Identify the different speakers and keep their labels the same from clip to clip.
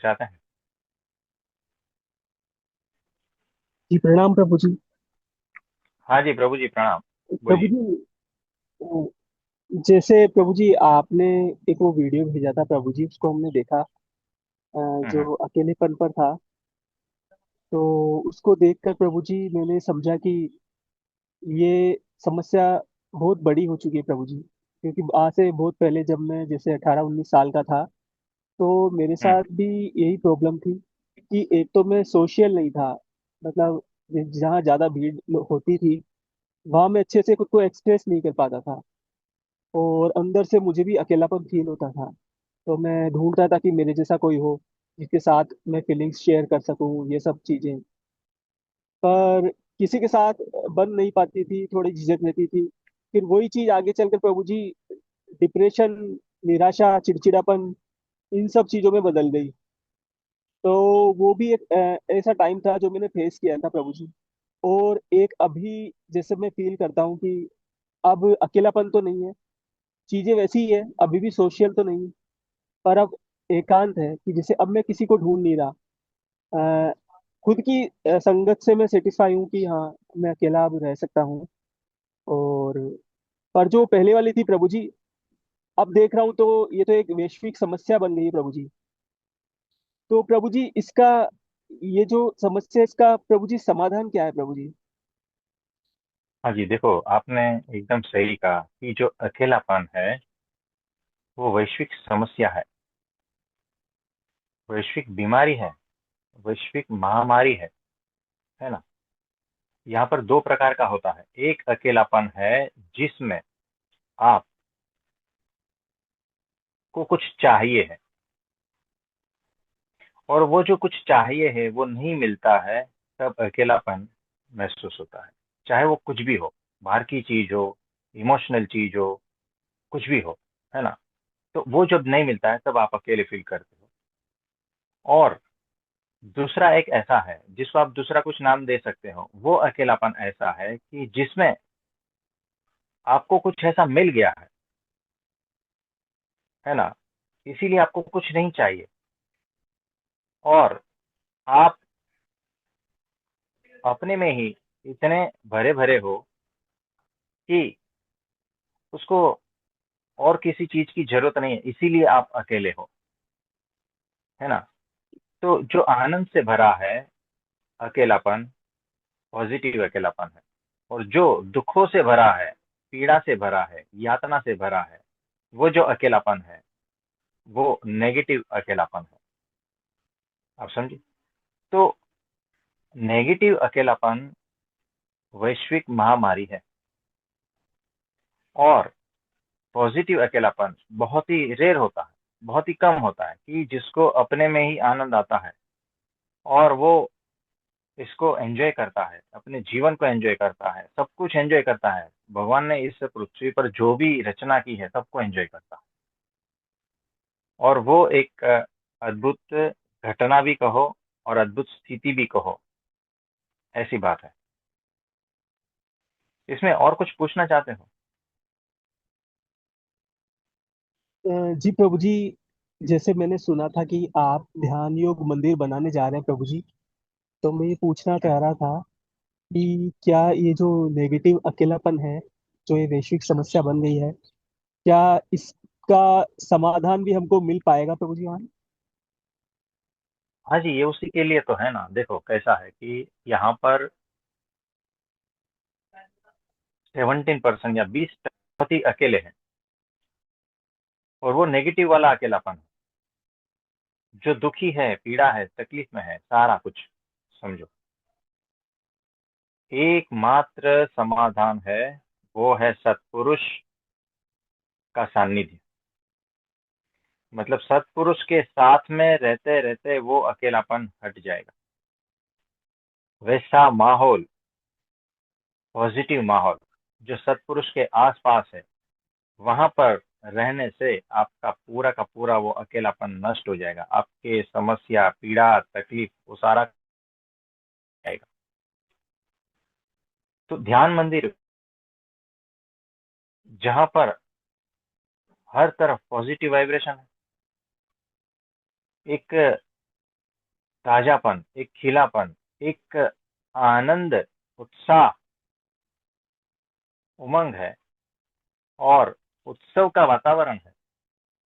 Speaker 1: चाहते हैं।
Speaker 2: जी प्रणाम प्रभु जी।
Speaker 1: हाँ जी प्रभु जी, प्रणाम।
Speaker 2: प्रभु
Speaker 1: बोलिए।
Speaker 2: जी, वो, जैसे प्रभु जी आपने एक वो वीडियो भेजा था प्रभु जी, उसको हमने देखा।
Speaker 1: हम्म।
Speaker 2: जो अकेलेपन पर था। तो उसको देखकर प्रभु जी मैंने समझा कि ये समस्या बहुत बड़ी हो चुकी है प्रभु जी। क्योंकि आज से बहुत पहले जब मैं जैसे 18-19 साल का था, तो मेरे
Speaker 1: हम्म।
Speaker 2: साथ भी यही प्रॉब्लम थी कि एक तो मैं सोशल नहीं था। मतलब जहाँ ज्यादा भीड़ होती थी, वहां मैं अच्छे से खुद को एक्सप्रेस नहीं कर पाता था। और अंदर से मुझे भी अकेलापन फील होता था। तो मैं ढूंढता था कि मेरे जैसा कोई हो जिसके साथ मैं फीलिंग्स शेयर कर सकूं, ये सब चीजें। पर किसी के साथ बन नहीं पाती थी, थोड़ी झिझक रहती थी। फिर वही चीज आगे चलकर प्रभु जी डिप्रेशन, निराशा, चिड़चिड़ापन, इन सब चीजों में बदल गई। तो वो भी एक ऐसा टाइम था जो मैंने फेस किया था प्रभु जी। और एक अभी जैसे मैं फील करता हूँ कि अब अकेलापन तो नहीं है, चीजें वैसी ही है, अभी भी सोशल तो नहीं, पर अब एकांत है कि जैसे अब मैं किसी को ढूंढ नहीं रहा। अ, खुद की संगत से मैं सेटिस्फाई हूँ कि हाँ, मैं अकेला अब रह सकता हूँ। और पर जो पहले वाली थी प्रभु जी, अब देख रहा हूँ तो ये तो एक वैश्विक समस्या बन गई है प्रभु जी। तो प्रभु जी इसका, ये जो समस्या है, इसका प्रभु जी समाधान क्या है प्रभु जी?
Speaker 1: हाँ जी, देखो आपने एकदम सही कहा कि जो अकेलापन है वो वैश्विक समस्या वैश्विक बीमारी है, वैश्विक महामारी है ना। यहाँ पर दो प्रकार का होता है। एक अकेलापन है जिसमें आपको कुछ चाहिए है, और वो जो कुछ चाहिए है वो नहीं मिलता है, तब अकेलापन महसूस होता है। चाहे वो कुछ भी हो, बाहर की चीज हो, इमोशनल चीज हो, कुछ भी हो, है ना। तो वो जब नहीं मिलता है तब आप अकेले फील करते हो। और दूसरा एक ऐसा है जिसको आप दूसरा कुछ नाम दे सकते हो। वो अकेलापन ऐसा है कि जिसमें आपको कुछ ऐसा मिल गया है ना, इसीलिए आपको कुछ नहीं चाहिए। और आप अपने में ही इतने भरे भरे हो कि उसको और किसी चीज की जरूरत नहीं है, इसीलिए आप अकेले हो, है ना। तो जो आनंद से भरा है अकेलापन, पॉजिटिव अकेलापन है। और जो दुखों से भरा है, पीड़ा से भरा है, यातना से भरा है, वो जो अकेलापन है वो नेगेटिव अकेलापन है। आप समझे। तो नेगेटिव अकेलापन वैश्विक महामारी है, और पॉजिटिव अकेलापन बहुत ही रेयर होता है, बहुत ही कम होता है कि जिसको अपने में ही आनंद आता है और वो इसको एंजॉय करता है, अपने जीवन को एंजॉय करता है, सब कुछ एंजॉय करता है। भगवान ने इस पृथ्वी पर जो भी रचना की है सबको एंजॉय करता है। और वो एक अद्भुत घटना भी कहो और अद्भुत स्थिति भी कहो, ऐसी बात है। इसमें और कुछ पूछना चाहते हो?
Speaker 2: जी प्रभु जी, जैसे मैंने सुना था कि आप ध्यान योग मंदिर बनाने जा रहे हैं प्रभु जी। तो मैं ये पूछना
Speaker 1: हम्म।
Speaker 2: चाह रहा था कि क्या ये जो नेगेटिव अकेलापन है, जो ये वैश्विक समस्या बन गई है, क्या इसका समाधान भी हमको मिल पाएगा प्रभु जी वहाँ?
Speaker 1: हाँ जी, ये उसी के लिए तो है ना। देखो कैसा है कि यहाँ पर 17% या 20% ही अकेले हैं, और वो नेगेटिव वाला अकेलापन है। जो दुखी है, पीड़ा है, तकलीफ में है, सारा कुछ समझो। एकमात्र समाधान है, वो है सत्पुरुष का सानिध्य। मतलब सत्पुरुष के साथ में रहते रहते वो अकेलापन हट जाएगा। वैसा माहौल, पॉजिटिव माहौल जो सत्पुरुष के आसपास है, वहां पर रहने से आपका पूरा का पूरा वो अकेलापन नष्ट हो जाएगा। आपके समस्या, पीड़ा, तकलीफ वो सारा जाएगा। तो ध्यान मंदिर जहां पर हर तरफ पॉजिटिव वाइब्रेशन है, एक ताजापन, एक खिलापन, एक आनंद, उत्साह, उमंग है और उत्सव का वातावरण है।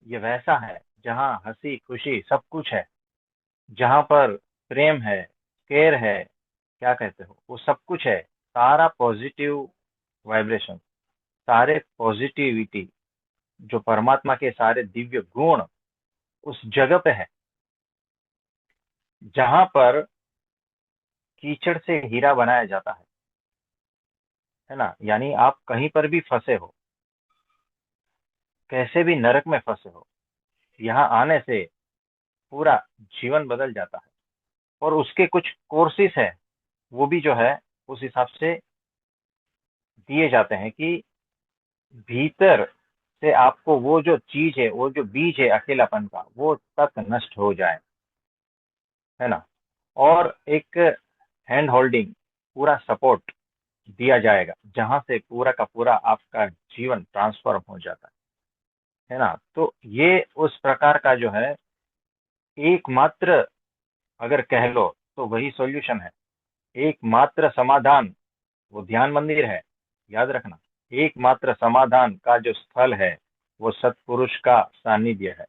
Speaker 1: ये वैसा है जहाँ हंसी खुशी सब कुछ है, जहाँ पर प्रेम है, केयर है, क्या कहते हो, वो सब कुछ है। सारा पॉजिटिव वाइब्रेशन, सारे पॉजिटिविटी, जो परमात्मा के सारे दिव्य गुण उस जगह पे है, जहां पर कीचड़ से हीरा बनाया जाता है ना। यानी आप कहीं पर भी फंसे हो, कैसे भी नरक में फंसे हो, यहाँ आने से पूरा जीवन बदल जाता है। और उसके कुछ कोर्सेस है, वो भी जो है उस हिसाब से दिए जाते हैं कि भीतर से आपको वो जो चीज है, वो जो बीज है अकेलापन का, वो तक नष्ट हो जाए, है ना। और एक हैंड होल्डिंग, पूरा सपोर्ट दिया जाएगा, जहां से पूरा का पूरा आपका जीवन ट्रांसफॉर्म हो जाता है ना। तो ये उस प्रकार का जो है एकमात्र, अगर कह लो तो वही सॉल्यूशन है। एकमात्र समाधान वो ध्यान मंदिर है। याद रखना, एकमात्र समाधान का जो स्थल है वो सत्पुरुष का सानिध्य है,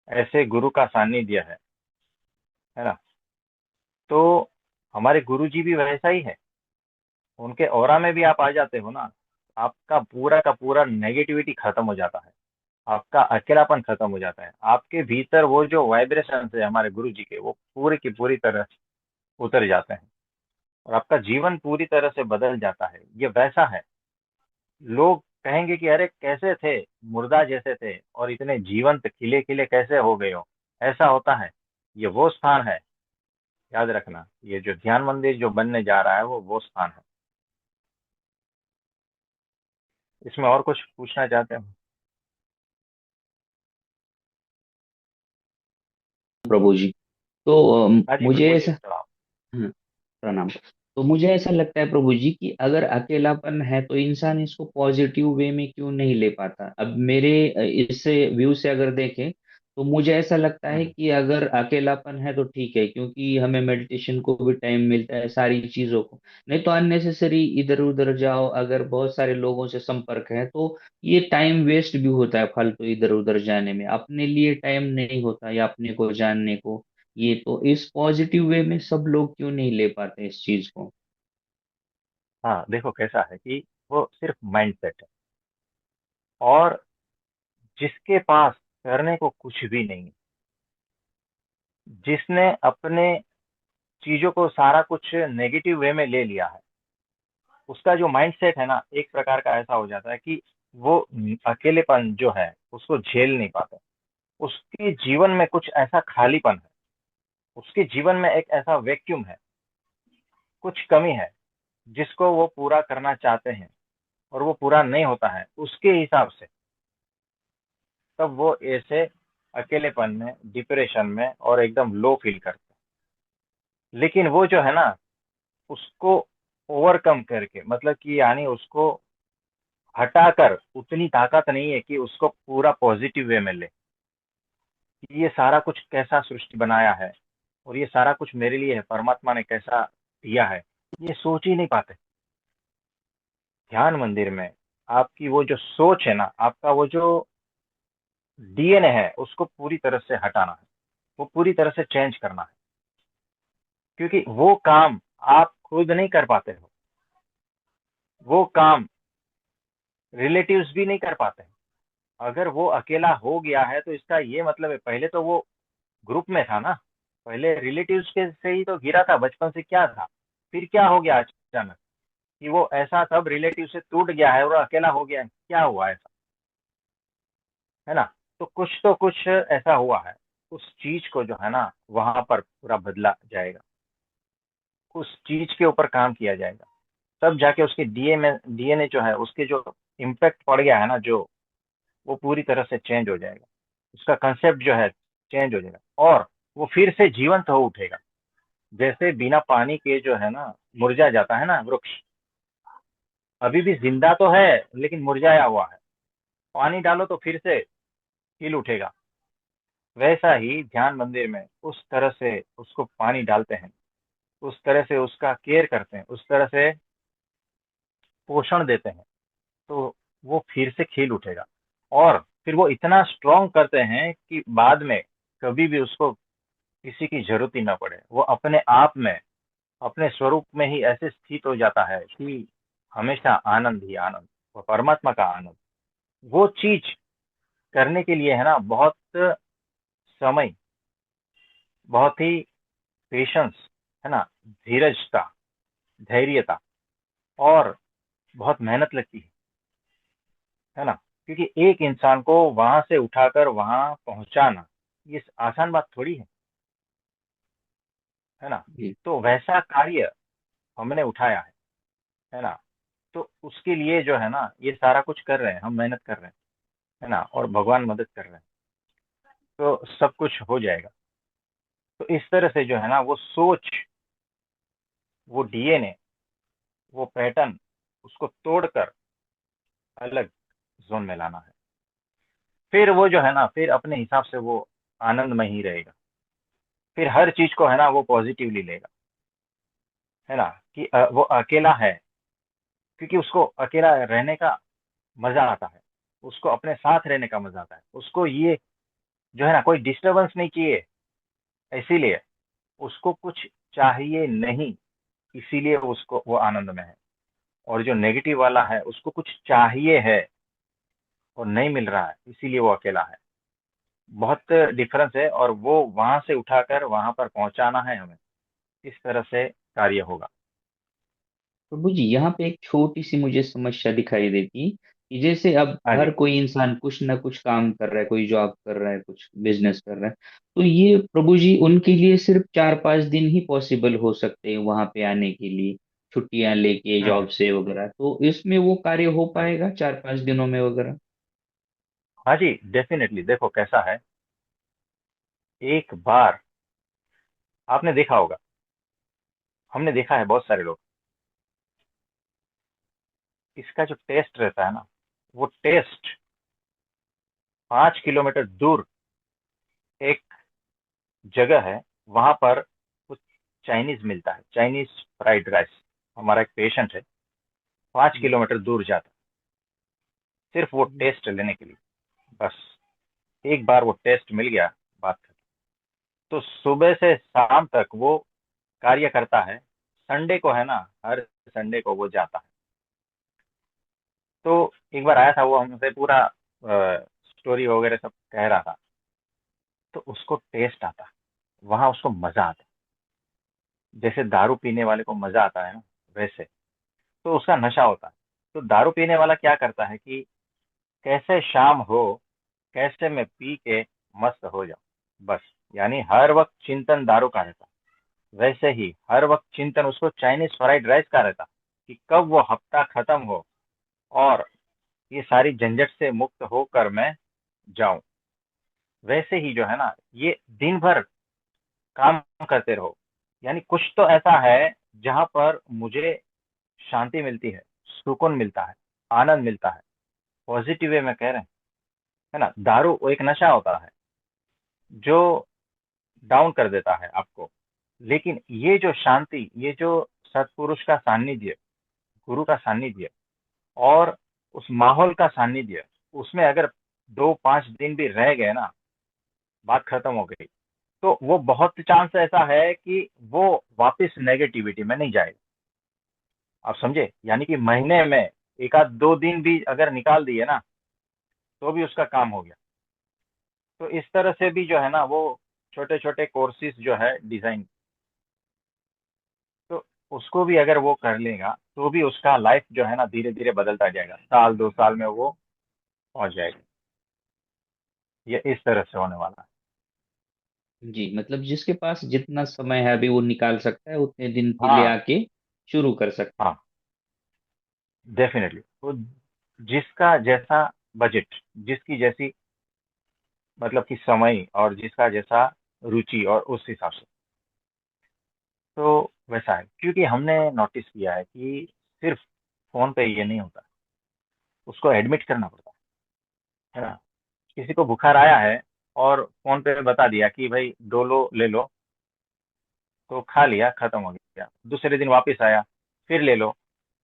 Speaker 1: ऐसे गुरु का सानिध्य है ना। तो हमारे गुरु जी भी वैसा ही है। उनके ऑरा में भी आप आ जाते हो ना, आपका पूरा का पूरा नेगेटिविटी खत्म हो जाता है, आपका अकेलापन खत्म हो जाता है, आपके भीतर वो जो वाइब्रेशन है हमारे गुरु जी के, वो पूरी की पूरी तरह उतर जाते हैं और आपका जीवन पूरी तरह से बदल जाता है। ये वैसा है। लोग कहेंगे कि अरे कैसे थे, मुर्दा जैसे थे और इतने जीवंत खिले खिले कैसे हो गए हो। ऐसा होता है। ये वो स्थान है। याद रखना, ये जो ध्यान मंदिर जो बनने जा रहा है वो स्थान है। इसमें और कुछ पूछना चाहते हो?
Speaker 3: प्रभु जी। तो
Speaker 1: हाँ जी,
Speaker 3: मुझे
Speaker 1: पूछिए
Speaker 3: ऐसा,
Speaker 1: सवाल।
Speaker 3: हाँ, प्रणाम। तो मुझे ऐसा लगता है प्रभु जी कि अगर अकेलापन है तो इंसान इसको पॉजिटिव वे में क्यों नहीं ले पाता। अब मेरे इस व्यू से अगर देखें तो मुझे ऐसा लगता है
Speaker 1: हम्म।
Speaker 3: कि अगर अकेलापन है तो ठीक है, क्योंकि हमें मेडिटेशन को भी टाइम मिलता है, सारी चीजों को। नहीं तो अननेसेसरी इधर उधर जाओ, अगर बहुत सारे लोगों से संपर्क है तो ये टाइम वेस्ट भी होता है, फालतू इधर उधर जाने में अपने लिए टाइम नहीं होता या अपने को जानने को। ये तो इस पॉजिटिव वे में सब लोग क्यों नहीं ले पाते इस चीज को।
Speaker 1: हाँ, देखो कैसा है कि वो सिर्फ माइंड सेट है। और जिसके पास करने को कुछ भी नहीं है, जिसने अपने चीजों को सारा कुछ नेगेटिव वे में ले लिया है, उसका जो माइंड सेट है ना, एक प्रकार का ऐसा हो जाता है कि वो अकेलेपन जो है उसको झेल नहीं पाता। उसके जीवन में कुछ ऐसा खालीपन है, उसके जीवन में एक ऐसा वैक्यूम है, कुछ कमी है, जिसको वो पूरा करना चाहते हैं और वो पूरा नहीं होता है उसके हिसाब से। तब वो ऐसे अकेलेपन में, डिप्रेशन में और एकदम लो फील करते हैं। लेकिन वो जो है ना, उसको ओवरकम करके, मतलब कि यानी उसको हटाकर, उतनी ताकत नहीं है कि उसको पूरा पॉजिटिव वे में ले, कि ये सारा कुछ कैसा सृष्टि बनाया है और ये सारा कुछ मेरे लिए है, परमात्मा ने कैसा दिया है, ये सोच ही नहीं पाते। ध्यान मंदिर में आपकी वो जो सोच है ना, आपका वो जो डीएनए है, उसको पूरी तरह से हटाना है, वो पूरी तरह से चेंज करना है। क्योंकि वो काम आप खुद नहीं कर पाते हो, वो काम रिलेटिव्स भी नहीं कर पाते हैं। अगर वो अकेला हो गया है तो इसका ये मतलब है, पहले तो वो ग्रुप में था ना, पहले रिलेटिव्स के से ही तो घिरा था, बचपन से क्या था, फिर क्या हो गया अचानक कि वो ऐसा सब रिलेटिव से टूट गया है और अकेला हो गया है, क्या हुआ ऐसा, है ना। तो कुछ ऐसा हुआ है, उस चीज को जो है ना वहां पर पूरा बदला जाएगा, उस चीज के ऊपर काम किया जाएगा। तब जाके उसके डीएनए जो है, उसके जो इम्पैक्ट पड़ गया है ना, जो वो पूरी तरह से चेंज हो जाएगा, उसका कंसेप्ट जो है चेंज हो जाएगा और वो फिर से जीवंत हो उठेगा। जैसे बिना पानी के जो है ना मुरझा जाता है ना वृक्ष, अभी भी जिंदा तो है लेकिन मुरझाया हुआ है, पानी डालो तो फिर से खिल उठेगा। वैसा ही ध्यान मंदिर में उस तरह से उसको पानी डालते हैं, उस तरह से उसका केयर करते हैं, उस तरह से पोषण देते हैं, तो वो फिर से खिल उठेगा। और फिर वो इतना स्ट्रांग करते हैं कि बाद में कभी भी उसको किसी की जरूरत ही ना पड़े। वो अपने आप में, अपने स्वरूप में ही ऐसे स्थित हो जाता है कि हमेशा आनंद ही आनंद, वो परमात्मा का आनंद। वो चीज करने के लिए है ना, बहुत समय, बहुत ही पेशेंस, है ना, धीरजता, धैर्यता, और बहुत मेहनत लगती है ना। क्योंकि एक इंसान को वहां से उठाकर वहां पहुंचाना, ये आसान बात थोड़ी है ना।
Speaker 3: जी।
Speaker 1: तो वैसा कार्य हमने उठाया है ना। तो उसके लिए जो है ना, ये सारा कुछ कर रहे हैं, हम मेहनत कर रहे हैं, है ना, और भगवान मदद कर रहे हैं, तो सब कुछ हो जाएगा। तो इस तरह से जो है ना, वो सोच, वो डीएनए, वो पैटर्न, उसको तोड़कर अलग जोन में लाना है। फिर वो जो है ना, फिर अपने हिसाब से वो आनंदमय ही रहेगा। फिर हर चीज को है ना, वो पॉजिटिवली लेगा, है ना। कि वो अकेला है, क्योंकि उसको अकेला रहने का मजा आता है, उसको अपने साथ रहने का मजा आता है, उसको ये जो है ना, कोई डिस्टरबेंस नहीं चाहिए, इसीलिए उसको कुछ चाहिए नहीं, इसीलिए उसको वो आनंद में है। और जो नेगेटिव वाला है, उसको कुछ चाहिए है और नहीं मिल रहा है, इसीलिए वो अकेला है। बहुत डिफरेंस है, और वो वहां से उठाकर वहां पर पहुंचाना है हमें, इस तरह से कार्य होगा।
Speaker 3: प्रभु जी, यहाँ पे एक छोटी सी मुझे समस्या दिखाई देती कि जैसे अब
Speaker 1: हाँ जी।
Speaker 3: हर कोई इंसान कुछ ना कुछ काम कर रहा है, कोई जॉब कर रहा है, कुछ बिजनेस कर रहा है, तो ये प्रभु जी उनके लिए सिर्फ 4-5 दिन ही पॉसिबल हो सकते हैं वहां पे आने के लिए, छुट्टियां लेके
Speaker 1: हम्म।
Speaker 3: जॉब से वगैरह। तो इसमें वो कार्य हो पाएगा 4-5 दिनों में वगैरह?
Speaker 1: हाँ जी, डेफिनेटली। देखो कैसा है, एक बार आपने देखा होगा, हमने देखा है बहुत सारे लोग, इसका जो टेस्ट रहता है ना, वो टेस्ट 5 किलोमीटर दूर एक जगह है, वहां पर कुछ चाइनीज मिलता है, चाइनीज फ्राइड राइस। हमारा एक पेशेंट है, 5 किलोमीटर दूर जाता है, सिर्फ वो टेस्ट लेने के लिए। बस एक बार वो टेस्ट मिल गया, बात खत्म। तो सुबह से शाम तक वो कार्य करता है। संडे को है ना, हर संडे को वो जाता है। तो एक बार आया था वो, हमसे पूरा स्टोरी वगैरह सब कह रहा था। तो उसको टेस्ट आता, वहां उसको मजा आता, जैसे दारू पीने वाले को मजा आता है ना, वैसे। तो उसका नशा होता है। तो दारू पीने वाला क्या करता है कि कैसे शाम हो, कैसे मैं पी के मस्त हो जाऊं, बस। यानी हर वक्त चिंतन दारू का रहता। वैसे ही हर वक्त चिंतन उसको चाइनीज फ्राइड राइस का रहता, कि कब वो हफ्ता खत्म हो और ये सारी झंझट से मुक्त होकर मैं जाऊं। वैसे ही जो है ना, ये दिन भर काम करते रहो। यानी कुछ तो ऐसा है जहां पर मुझे शांति मिलती है, सुकून मिलता है, आनंद मिलता है, पॉजिटिव वे में कह रहे हैं, है ना। दारू वो एक नशा होता है जो डाउन कर देता है आपको। लेकिन ये जो शांति, ये जो सत्पुरुष का सानिध्य, गुरु का सानिध्य, और उस माहौल का सानिध्य, उसमें अगर 2-5 दिन भी रह गए ना, बात खत्म हो गई। तो वो बहुत चांस ऐसा है कि वो वापस नेगेटिविटी में नहीं जाएगा। आप समझे, यानी कि महीने में 1 आध 2 दिन भी अगर निकाल दिए ना, तो भी उसका काम हो गया। तो इस तरह से भी जो है ना, वो छोटे छोटे कोर्सेज जो है डिजाइन, तो उसको भी अगर वो कर लेगा, तो भी उसका लाइफ जो है ना, धीरे धीरे बदलता जाएगा, 1 साल 2 साल में वो पहुंच जाएगा। ये इस तरह से होने वाला है।
Speaker 3: जी, मतलब जिसके पास जितना समय है अभी वो निकाल सकता है, उतने दिन के लिए
Speaker 1: हाँ।
Speaker 3: आके शुरू कर सकता है।
Speaker 1: हाँ, डेफिनेटली। तो जिसका जैसा बजट, जिसकी जैसी मतलब कि समय, और जिसका जैसा रुचि, और उस हिसाब से, तो वैसा है। क्योंकि हमने नोटिस किया है कि सिर्फ फोन पे ये नहीं होता, उसको एडमिट करना पड़ता है ना। किसी को बुखार आया है, और फोन पे बता दिया कि भाई डोलो ले लो, तो खा लिया, खत्म हो गया। दूसरे दिन वापस आया, फिर ले लो।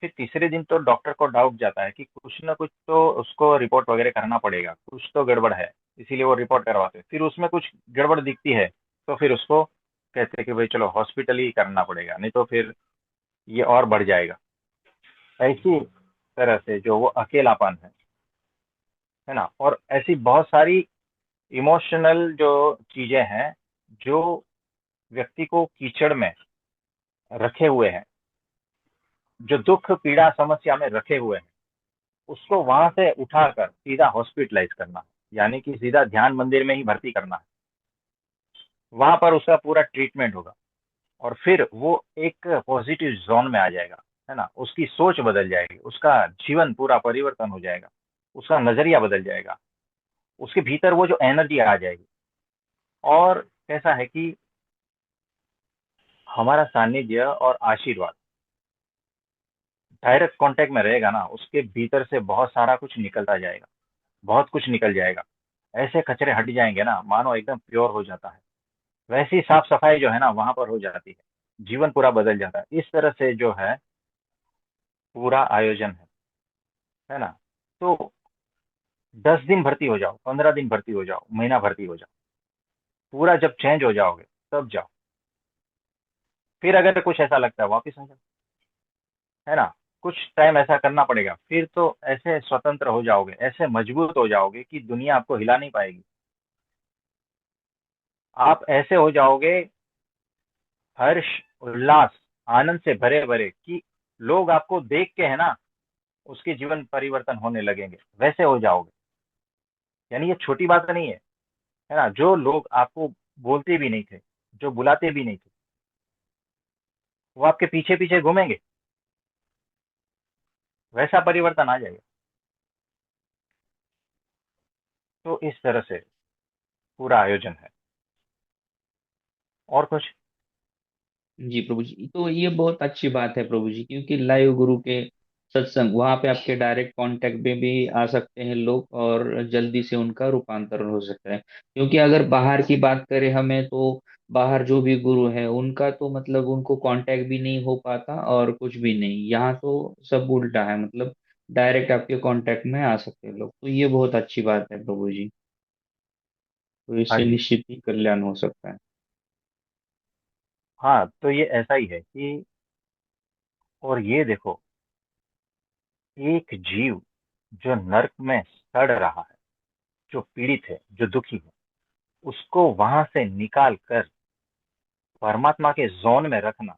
Speaker 1: फिर तीसरे दिन तो डॉक्टर को डाउट जाता है कि कुछ ना कुछ तो उसको रिपोर्ट वगैरह करना पड़ेगा, कुछ तो गड़बड़ है। इसीलिए वो रिपोर्ट करवाते हैं। फिर उसमें कुछ गड़बड़ दिखती है तो फिर उसको कहते हैं कि भाई चलो हॉस्पिटल ही करना पड़ेगा, नहीं तो फिर ये और बढ़ जाएगा। ऐसी तरह से जो वो अकेलापन है ना, और ऐसी बहुत सारी इमोशनल जो चीजें हैं जो व्यक्ति को कीचड़ में रखे हुए हैं, जो दुख पीड़ा समस्या में रखे हुए हैं, उसको वहां से उठाकर सीधा हॉस्पिटलाइज करना, यानी कि सीधा ध्यान मंदिर में ही भर्ती करना है। वहां पर उसका पूरा ट्रीटमेंट होगा और फिर वो एक पॉजिटिव जोन में आ जाएगा, है ना। उसकी सोच बदल जाएगी, उसका जीवन पूरा परिवर्तन हो जाएगा, उसका नजरिया बदल जाएगा, उसके भीतर वो जो एनर्जी आ जाएगी। और कैसा है कि हमारा सानिध्य और आशीर्वाद डायरेक्ट कांटेक्ट में रहेगा ना, उसके भीतर से बहुत सारा कुछ निकलता जाएगा, बहुत कुछ निकल जाएगा। ऐसे कचरे हट जाएंगे ना, मानो एकदम प्योर हो जाता है। वैसी साफ सफाई जो है ना वहां पर हो जाती है, जीवन पूरा बदल जाता है। इस तरह से जो है पूरा आयोजन है ना। तो 10 दिन भर्ती हो जाओ, 15 दिन भर्ती हो जाओ, महीना भर्ती हो जाओ, पूरा जब चेंज हो जाओगे तब जाओ। फिर अगर कुछ ऐसा लगता है वापिस आ जाओ, है ना। कुछ टाइम ऐसा करना पड़ेगा, फिर तो ऐसे स्वतंत्र हो जाओगे, ऐसे मजबूत हो जाओगे कि दुनिया आपको हिला नहीं पाएगी। आप ऐसे हो जाओगे हर्ष, उल्लास, आनंद से भरे भरे कि लोग आपको देख के है ना उसके जीवन परिवर्तन होने लगेंगे, वैसे हो जाओगे। यानी ये छोटी बात नहीं है ना। जो लोग आपको बोलते भी नहीं थे, जो बुलाते भी नहीं थे, वो आपके पीछे पीछे घूमेंगे, वैसा परिवर्तन आ जाएगा। तो इस तरह से पूरा आयोजन है। और कुछ?
Speaker 3: जी प्रभु जी, तो ये बहुत अच्छी बात है प्रभु जी, क्योंकि लाइव गुरु के सत्संग वहां पे आपके डायरेक्ट कांटेक्ट में भी आ सकते हैं लोग, और जल्दी से उनका रूपांतरण हो सकता है। क्योंकि अगर बाहर की बात करें हमें, तो बाहर जो भी गुरु है उनका तो मतलब उनको कांटेक्ट भी नहीं हो पाता और कुछ भी नहीं। यहाँ तो सब उल्टा है, मतलब डायरेक्ट आपके कांटेक्ट में आ सकते हैं लोग। तो ये बहुत अच्छी बात है प्रभु जी। तो
Speaker 1: हाँ
Speaker 3: इससे
Speaker 1: जी।
Speaker 3: निश्चित ही कल्याण हो सकता है।
Speaker 1: हाँ, तो ये ऐसा ही है कि, और ये देखो, एक जीव जो नरक में सड़ रहा है, जो पीड़ित है, जो दुखी है, उसको वहां से निकाल कर परमात्मा के जोन में रखना,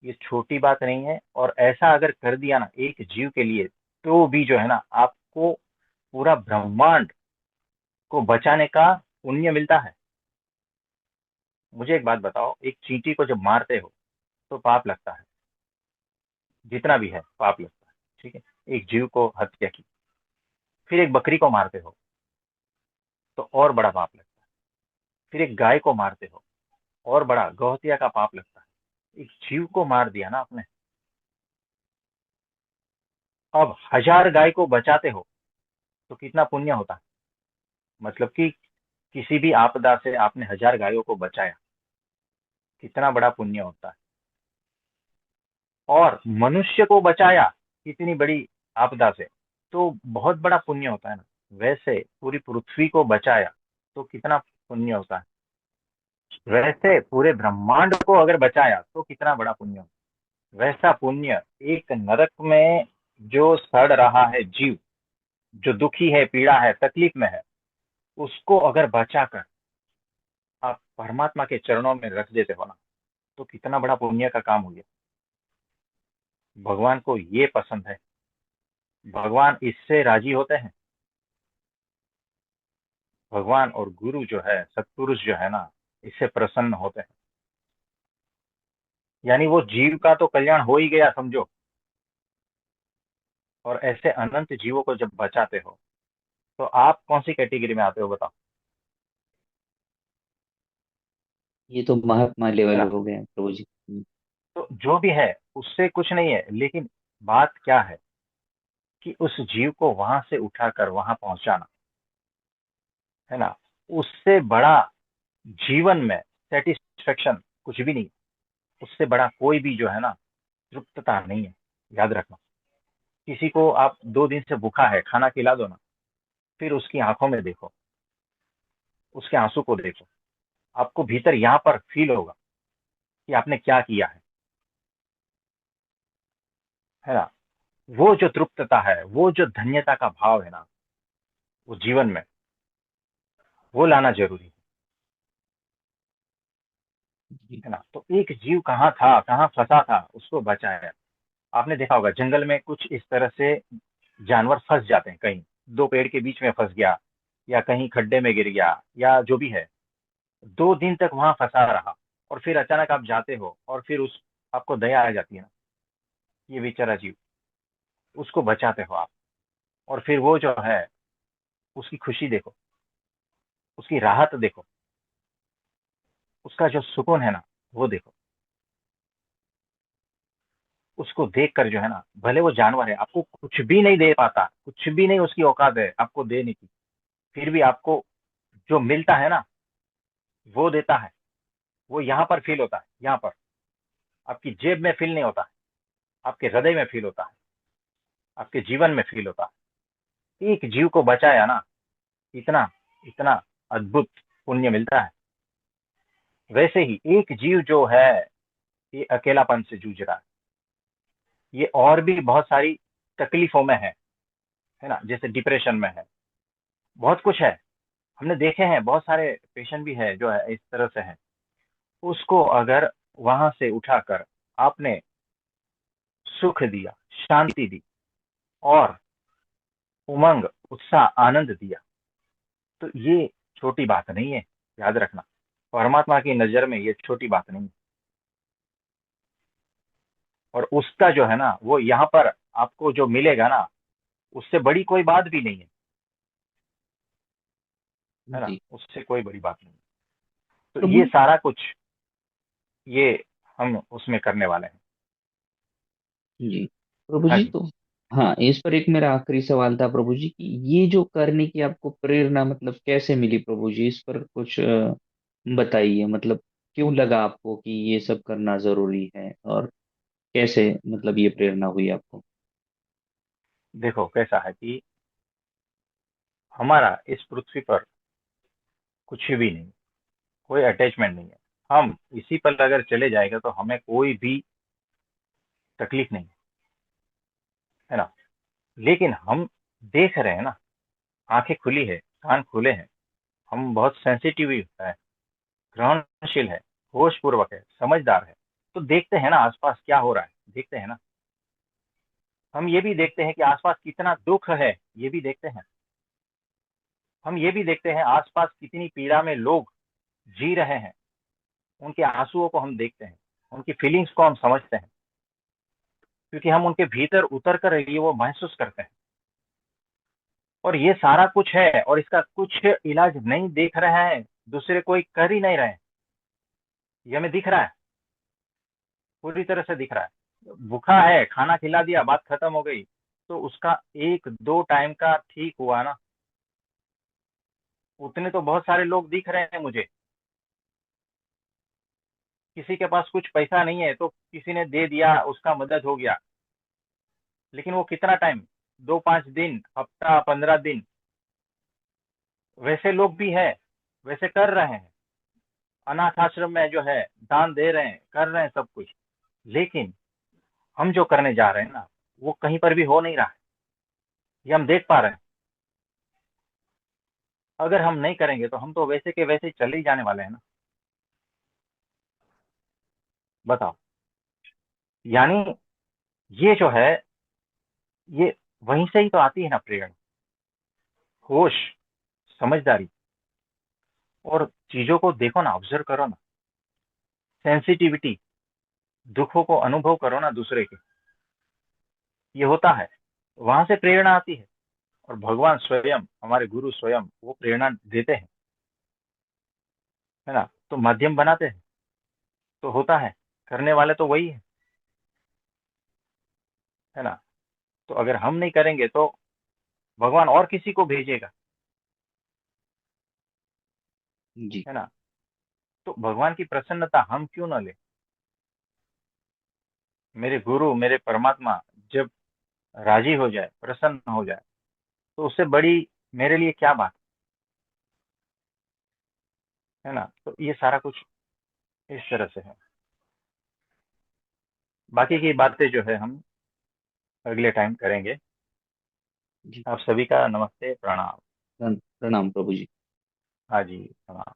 Speaker 1: ये छोटी बात नहीं है। और ऐसा अगर कर दिया ना एक जीव के लिए, तो भी जो है ना आपको पूरा ब्रह्मांड को बचाने का पुण्य मिलता है। मुझे एक बात बताओ, एक चींटी को जब मारते हो तो पाप लगता है, जितना भी है पाप लगता है, ठीक है। एक जीव को हत्या की। फिर एक बकरी को मारते हो तो और बड़ा पाप लगता है। फिर एक गाय को मारते हो, और बड़ा गौहत्या का पाप लगता है। एक जीव को मार दिया ना आपने। अब 1000 गाय को बचाते हो तो कितना पुण्य होता है। मतलब कि किसी भी आपदा से आपने 1000 गायों को बचाया, कितना बड़ा पुण्य होता है। और मनुष्य को बचाया कितनी बड़ी आपदा से, तो बहुत बड़ा पुण्य होता है ना। वैसे पूरी पृथ्वी को बचाया तो कितना पुण्य होता है। वैसे पूरे ब्रह्मांड को अगर बचाया तो कितना बड़ा पुण्य होता है। वैसा पुण्य एक नरक में जो सड़ रहा है जीव, जो दुखी है, पीड़ा है, तकलीफ में है, उसको अगर बचाकर आप परमात्मा के चरणों में रख देते हो ना, तो कितना बड़ा पुण्य का काम हो गया। भगवान को ये पसंद है, भगवान इससे राजी होते हैं। भगवान और गुरु जो है, सत्पुरुष जो है ना, इससे प्रसन्न होते हैं। यानी वो जीव का तो कल्याण हो ही गया समझो। और ऐसे अनंत जीवों को जब बचाते हो तो आप कौन सी कैटेगरी में आते हो बताओ।
Speaker 3: ये तो महात्मा
Speaker 1: है
Speaker 3: लेवल
Speaker 1: ना।
Speaker 3: हो गए हैं प्रभु जी।
Speaker 1: तो जो भी है उससे कुछ नहीं है, लेकिन बात क्या है कि उस जीव को वहां से उठाकर वहां पहुंचाना, है ना। उससे बड़ा जीवन में सेटिस्फेक्शन कुछ भी नहीं। उससे बड़ा कोई भी जो है ना तृप्तता नहीं है। याद रखना, किसी को आप 2 दिन से भूखा है, खाना खिला दो ना, फिर उसकी आंखों में देखो, उसके आंसू को देखो, आपको भीतर यहाँ पर फील होगा कि आपने क्या किया है ना। वो जो तृप्तता है, वो जो धन्यता का भाव है ना, वो जीवन में वो लाना जरूरी
Speaker 3: जी।
Speaker 1: है ना। तो एक जीव कहाँ था, कहाँ फंसा था, उसको बचाया। आपने देखा होगा जंगल में कुछ इस तरह से जानवर फंस जाते हैं, कहीं 2 पेड़ के बीच में फंस गया, या कहीं खड्डे में गिर गया, या जो भी है, 2 दिन तक वहां फंसा रहा, और फिर अचानक आप जाते हो, और फिर उस आपको दया आ जाती है ना, ये बेचारा जीव, उसको बचाते हो आप, और फिर वो जो है उसकी खुशी देखो, उसकी राहत देखो, उसका जो सुकून है ना, वो देखो। उसको देख कर जो है ना, भले वो जानवर है, आपको कुछ भी नहीं दे पाता, कुछ भी नहीं उसकी औकात है आपको देने की, फिर भी आपको जो मिलता है ना, वो देता है। वो यहाँ पर फील होता है, यहाँ पर आपकी जेब में फील नहीं होता है, आपके हृदय में फील होता है, आपके जीवन में फील होता है। एक जीव को बचाया ना, इतना इतना अद्भुत पुण्य मिलता है। वैसे ही एक जीव जो है, ये अकेलापन से जूझ रहा है, ये और भी बहुत सारी तकलीफों में है ना, जैसे डिप्रेशन में है, बहुत कुछ है। हमने देखे हैं बहुत सारे पेशेंट भी है जो है इस तरह से है। उसको अगर वहां से उठाकर आपने सुख दिया, शांति दी, और उमंग, उत्साह, आनंद दिया, तो ये छोटी बात नहीं है। याद रखना, परमात्मा की नजर में ये छोटी बात नहीं है। और उसका जो है ना, वो यहाँ पर आपको जो मिलेगा ना, उससे बड़ी कोई बात भी नहीं है ना,
Speaker 3: जी।
Speaker 1: उससे कोई बड़ी बात नहीं है। तो
Speaker 3: प्रभु
Speaker 1: ये सारा कुछ, ये हम उसमें करने वाले हैं।
Speaker 3: जी। प्रभु
Speaker 1: हाँ
Speaker 3: जी
Speaker 1: जी।
Speaker 3: तो हाँ, इस पर एक मेरा आखिरी सवाल था प्रभु जी कि ये जो करने की आपको प्रेरणा मतलब कैसे मिली प्रभु जी, इस पर कुछ बताइए। मतलब क्यों लगा आपको कि ये सब करना जरूरी है, और कैसे मतलब ये प्रेरणा हुई आपको?
Speaker 1: देखो कैसा है कि हमारा इस पृथ्वी पर कुछ भी नहीं, कोई अटैचमेंट नहीं है। हम इसी पर अगर चले जाएगा तो हमें कोई भी तकलीफ नहीं है ना। लेकिन हम देख रहे हैं ना, आंखें खुली है, कान खुले हैं, हम बहुत सेंसिटिव है, ग्रहणशील है, होश पूर्वक है, समझदार है, तो देखते हैं ना आसपास क्या हो रहा है, देखते हैं ना। हम ये भी देखते हैं कि आसपास कितना दुख है, ये भी देखते हैं। हम ये भी देखते हैं आसपास कितनी पीड़ा में लोग जी रहे हैं, उनके आंसुओं को हम देखते हैं, उनकी फीलिंग्स को हम समझते हैं, क्योंकि हम उनके भीतर उतर कर ये वो महसूस करते हैं। और ये सारा कुछ है, और इसका कुछ इलाज नहीं देख रहे हैं, दूसरे कोई कर ही नहीं रहे हैं। ये हमें दिख रहा है, पूरी तरह से दिख रहा है। भूखा है, खाना खिला दिया, बात खत्म हो गई, तो उसका 1-2 टाइम का ठीक हुआ ना, उतने तो बहुत सारे लोग दिख रहे हैं मुझे। किसी के पास कुछ पैसा नहीं है तो किसी ने दे दिया, उसका मदद हो गया, लेकिन वो कितना टाइम, 2-5 दिन, हफ्ता, 15 दिन, वैसे लोग भी है, वैसे कर रहे हैं। अनाथ आश्रम में जो है दान दे रहे हैं, कर रहे हैं सब कुछ, लेकिन हम जो करने जा रहे हैं ना, वो कहीं पर भी हो नहीं रहा है। ये हम देख पा रहे हैं। अगर हम नहीं करेंगे तो हम तो वैसे के वैसे ही चले ही जाने वाले हैं ना। बताओ। यानी ये जो है, ये वहीं से ही तो आती है ना प्रेरणा, होश, समझदारी, और चीजों को देखो ना, ऑब्जर्व करो ना, सेंसिटिविटी, दुखों को अनुभव करो ना दूसरे के। ये होता है, वहां से प्रेरणा आती है। और भगवान स्वयं, हमारे गुरु स्वयं वो प्रेरणा देते हैं, है ना, तो माध्यम बनाते हैं, तो होता है, करने वाले तो वही है ना। तो अगर हम नहीं करेंगे तो भगवान और किसी को भेजेगा।
Speaker 3: जी।
Speaker 1: है ना। तो भगवान की प्रसन्नता हम क्यों न ले। मेरे गुरु, मेरे परमात्मा जब राजी हो जाए, प्रसन्न हो जाए, तो उससे बड़ी मेरे लिए क्या बात है ना। तो ये सारा कुछ इस तरह से है। बाकी की बातें जो है हम अगले टाइम करेंगे।
Speaker 3: जी।
Speaker 1: आप सभी का नमस्ते, प्रणाम।
Speaker 3: प्रणाम प्रभु जी।
Speaker 1: हाँ जी, प्रणाम।